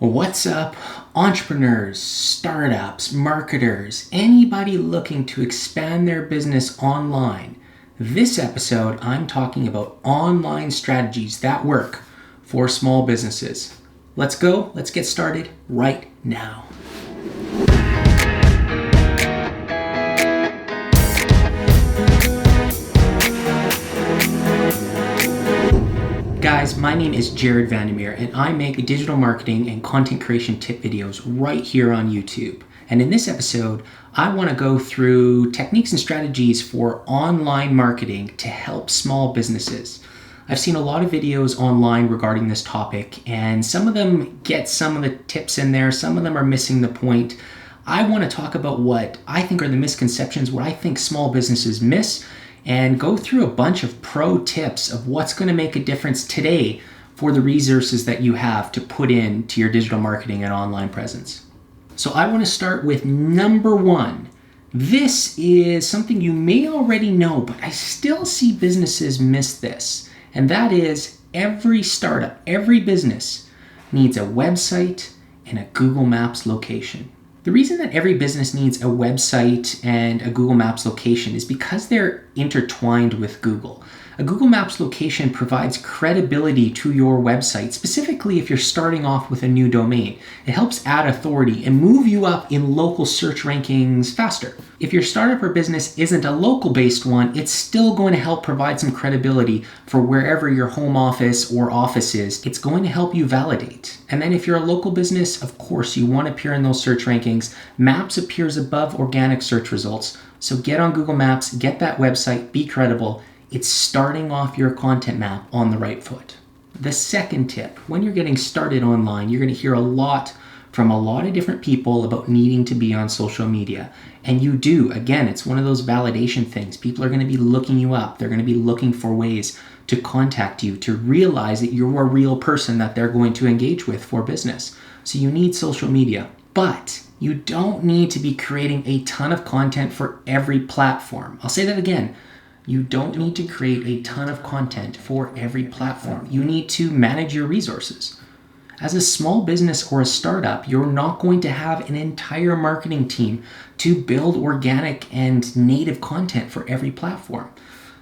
What's up, entrepreneurs, startups, marketers, anybody looking to expand their business online? This episode, I'm talking about online strategies that work for small businesses. Let's go. Let's get started right now. Guys, my name is VanderMeer, and I make digital marketing and content creation tip videos right here on YouTube. And in this episode, I want to go through techniques and strategies for online marketing to help small businesses. I've seen a lot of videos online regarding this topic, and some of them get some of the tips in there, some of them are missing the point. I want to talk about what I think are the misconceptions, what I think small businesses miss, and go through a bunch of pro tips of what's going to make a difference today for the resources that you have to put into your digital marketing and online presence. So I want to start with number one. This is something you may already know, but I still see businesses miss this. And that is every startup, every business needs a website and a Google Maps location. The reason that every business needs a website and a Google Maps location is because they're intertwined with Google. A Google Maps location provides credibility to your website, specifically if you're starting off with a new domain. It helps add authority and move you up in local search rankings faster. If your startup or business isn't a local-based one, it's still going to help provide some credibility for wherever your home office or office is. It's going to help you validate. And then if you're a local business, of course, you want to appear in those search rankings. Maps appears above organic search results. So get on Google Maps, get that website, be credible. It's starting off your content map on the right foot. The second tip, when you're getting started online, you're going to hear a lot from a lot of different people about needing to be on social media. And you do. Again, it's one of those validation things. People are going to be looking you up. They're going to be looking for ways to contact you, to realize that you're a real person that they're going to engage with for business. So you need social media. But you don't need to be creating a ton of content for every platform. I'll say that again. You don't need to create a ton of content for every platform. You need to manage your resources. As a small business or a startup, you're not going to have an entire marketing team to build organic and native content for every platform.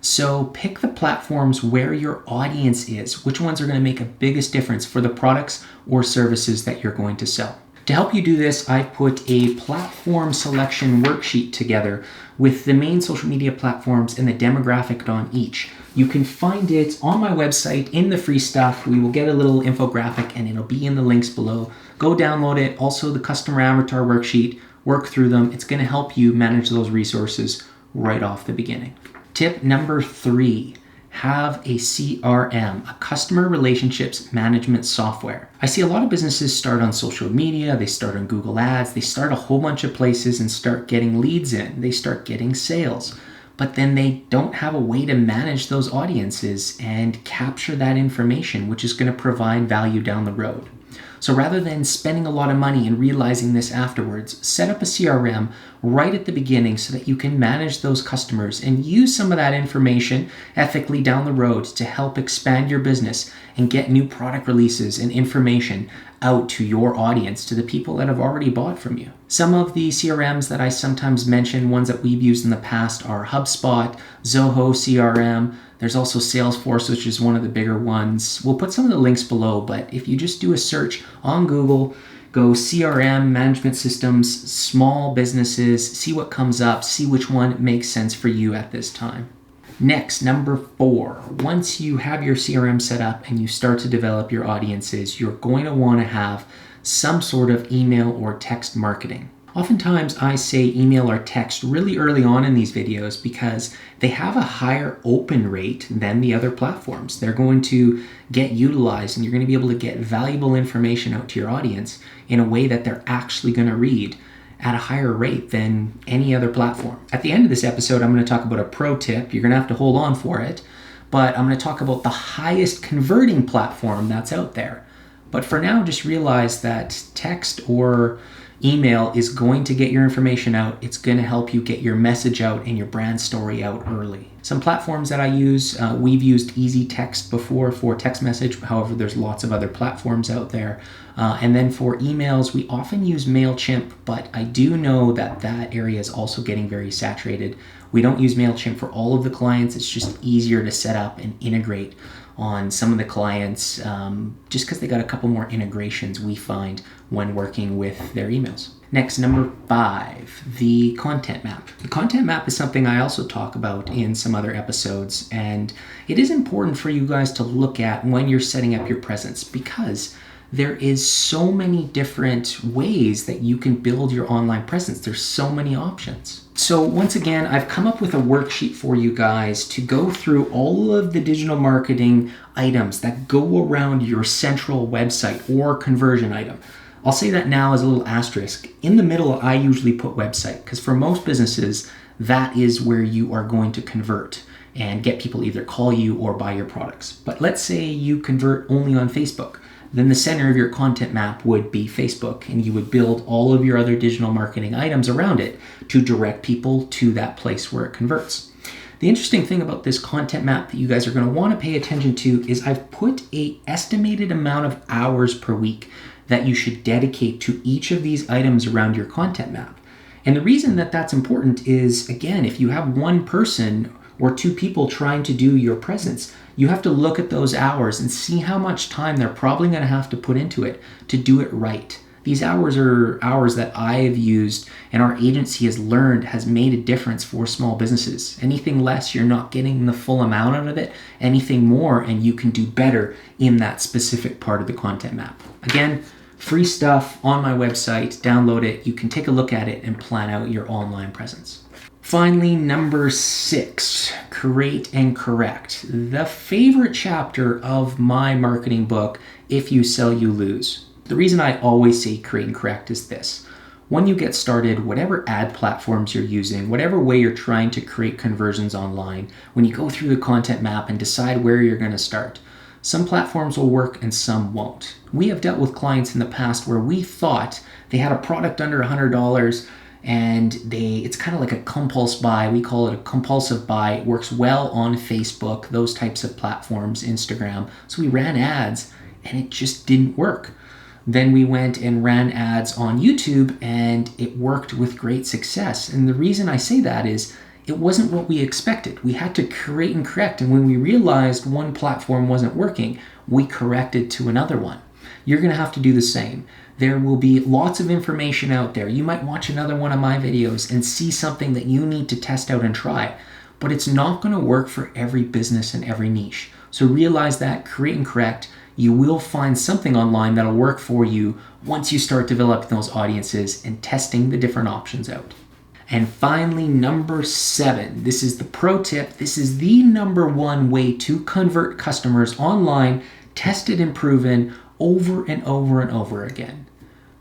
So pick the platforms where your audience is, which ones are going to make a biggest difference for the products or services that you're going to sell. To help you do this, I've put a platform selection worksheet together with the main social media platforms and the demographic on each. You can find it on my website in the free stuff. We will get a little infographic and it'll be in the links below. Go download it. Also the customer avatar worksheet, work through them. It's going to help you manage those resources right off the beginning. Tip number 3. Have a CRM, a customer relationships management software. I see a lot of businesses start on social media, they start on Google Ads, they start a whole bunch of places and start getting leads in, they start getting sales, but then they don't have a way to manage those audiences and capture that information, which is going to provide value down the road. So rather than spending a lot of money and realizing this afterwards, set up a CRM right at the beginning so that you can manage those customers and use some of that information ethically down the road to help expand your business and get new product releases and information out to your audience, to the people that have already bought from you. Some of the CRMs that I sometimes mention, ones that we've used in the past, are HubSpot, Zoho CRM. There's also Salesforce, which is one of the bigger ones. We'll put some of the links below, but if you just do a search on Google, go CRM, management systems, small businesses, see what comes up, see which one makes sense for you at this time. Next, number 4, once you have your CRM set up and you start to develop your audiences, you're going to want to have some sort of email or text marketing. Oftentimes I say email or text really early on in these videos because they have a higher open rate than the other platforms. They're going to get utilized and you're going to be able to get valuable information out to your audience in a way that they're actually going to read at a higher rate than any other platform. At the end of this episode, I'm going to talk about a pro tip. You're going to have to hold on for it, but I'm going to talk about the highest converting platform that's out there. But for now, just realize that text or Email is going to get your information out. It's going to help you get your message out and your brand story out early. Some platforms that I use, we've used Easy Text before for text message. However, there's lots of other platforms out there. And then for emails, we often use MailChimp, but I do know that that area is also getting very saturated. We don't use MailChimp for all of the clients. It's just easier to set up and integrate on some of the clients, just because they got a couple more integrations we find when working with their emails. Next, number 5, the content map. The content map is something I also talk about in some other episodes, and it is important for you guys to look at when you're setting up your presence, because there is so many different ways that you can build your online presence. There's so many options. So once again, I've come up with a worksheet for you guys to go through all of the digital marketing items that go around your central website or conversion item. I'll say that now as a little asterisk. In the middle, I usually put website, because for most businesses, that is where you are going to convert and get people either call you or buy your products. But let's say you convert only on Facebook. Then the center of your content map would be Facebook, and you would build all of your other digital marketing items around it to direct people to that place where it converts. The interesting thing about this content map that you guys are going to want to pay attention to is I've put an estimated amount of hours per week that you should dedicate to each of these items around your content map. And the reason that that's important is, again, if you have one person or 2 people trying to do your presence, you have to look at those hours and see how much time they're probably going to have to put into it to do it right. These hours are hours that I have used and our agency has learned has made a difference for small businesses. Anything less, you're not getting the full amount out of it. Anything more, and you can do better in that specific part of the content map. Again, free stuff on my website. Download it. You can take a look at it and plan out your online presence. Finally, number 6, create and correct. The favorite chapter of my marketing book, If You Sell, You Lose. The reason I always say create and correct is this. When you get started, whatever ad platforms you're using, whatever way you're trying to create conversions online, when you go through the content map and decide where you're going to start, some platforms will work and some won't. We have dealt with clients in the past where we thought they had a product under $100 and it's kind of like a compulse buy. We call it a compulsive buy. It works well on Facebook, those types of platforms, Instagram. So we ran ads and it just didn't work. Then we went and ran ads on YouTube and it worked with great success. And the reason I say that is it wasn't what we expected. We had to create and correct. And when we realized one platform wasn't working, we corrected to another one. You're going to have to do the same. There will be lots of information out there. You might watch another one of my videos and see something that you need to test out and try, but it's not going to work for every business and every niche. So realize that, create and correct. You will find something online that'll work for you once you start developing those audiences and testing the different options out. And finally, number 7, this is the pro tip. This is the number 1 way to convert customers online, tested and proven over and over and over again.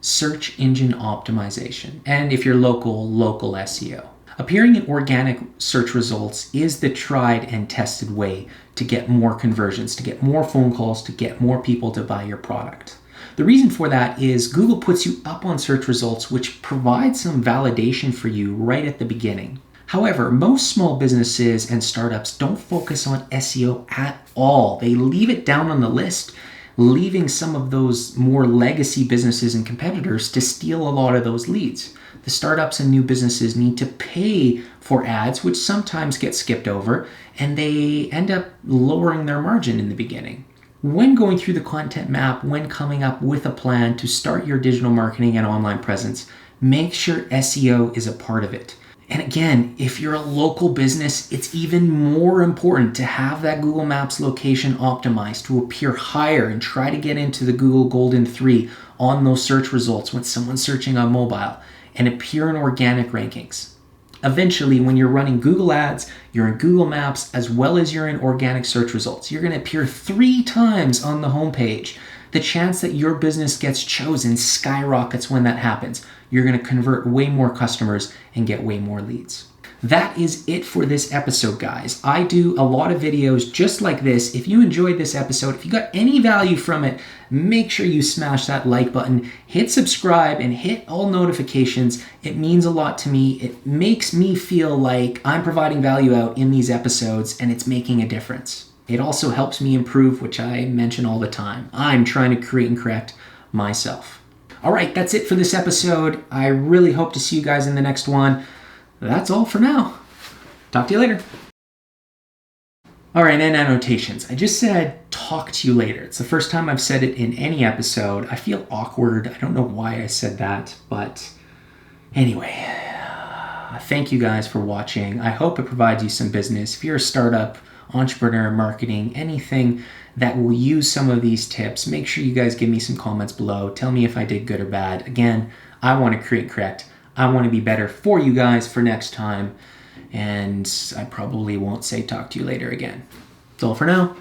Search engine optimization. And if you're local SEO. Appearing in organic search results is the tried and tested way to get more conversions, to get more phone calls, to get more people to buy your product. The reason for that is Google puts you up on search results, which provides some validation for you right at the beginning. However, most small businesses and startups don't focus on SEO at all. They leave it down on the list, leaving some of those more legacy businesses and competitors to steal a lot of those leads. The startups and new businesses need to pay for ads, which sometimes get skipped over, and they end up lowering their margin in the beginning. When going through the content map, when coming up with a plan to start your digital marketing and online presence, make sure SEO is a part of it. And again, if you're a local business, it's even more important to have that Google Maps location optimized to appear higher and try to get into the Google Golden 3 on those search results when someone's searching on mobile and appear in organic rankings. Eventually, when you're running Google Ads, you're in Google Maps, as well as you're in organic search results. You're going to appear 3 times on the homepage. The chance that your business gets chosen skyrockets when that happens. You're going to convert way more customers and get way more leads. that is it for this episode, guys. I do a lot of videos just like this. If you enjoyed this episode, if you got any value from it, make sure you smash that like button, hit subscribe, and hit all notifications. It means a lot to me. It makes me feel like I'm providing value out in these episodes and it's making a difference. It also helps me improve, which I mention all the time. I'm trying to create and correct myself. All right, that's it for this episode. I really hope to see you guys in the next one. That's all for now. Talk to you later. All right, and annotations. I just said talk to you later. It's the first time I've said it in any episode. I feel awkward. I don't know why I said that, but anyway, thank you guys for watching. I hope it provides you some business. If you're a startup, entrepreneur, marketing, anything that will use some of these tips, make sure you guys give me some comments below. Tell me if I did good or bad. Again, I want to create correct. I want to be better for you guys for next time. And I probably won't say talk to you later again. That's all for now.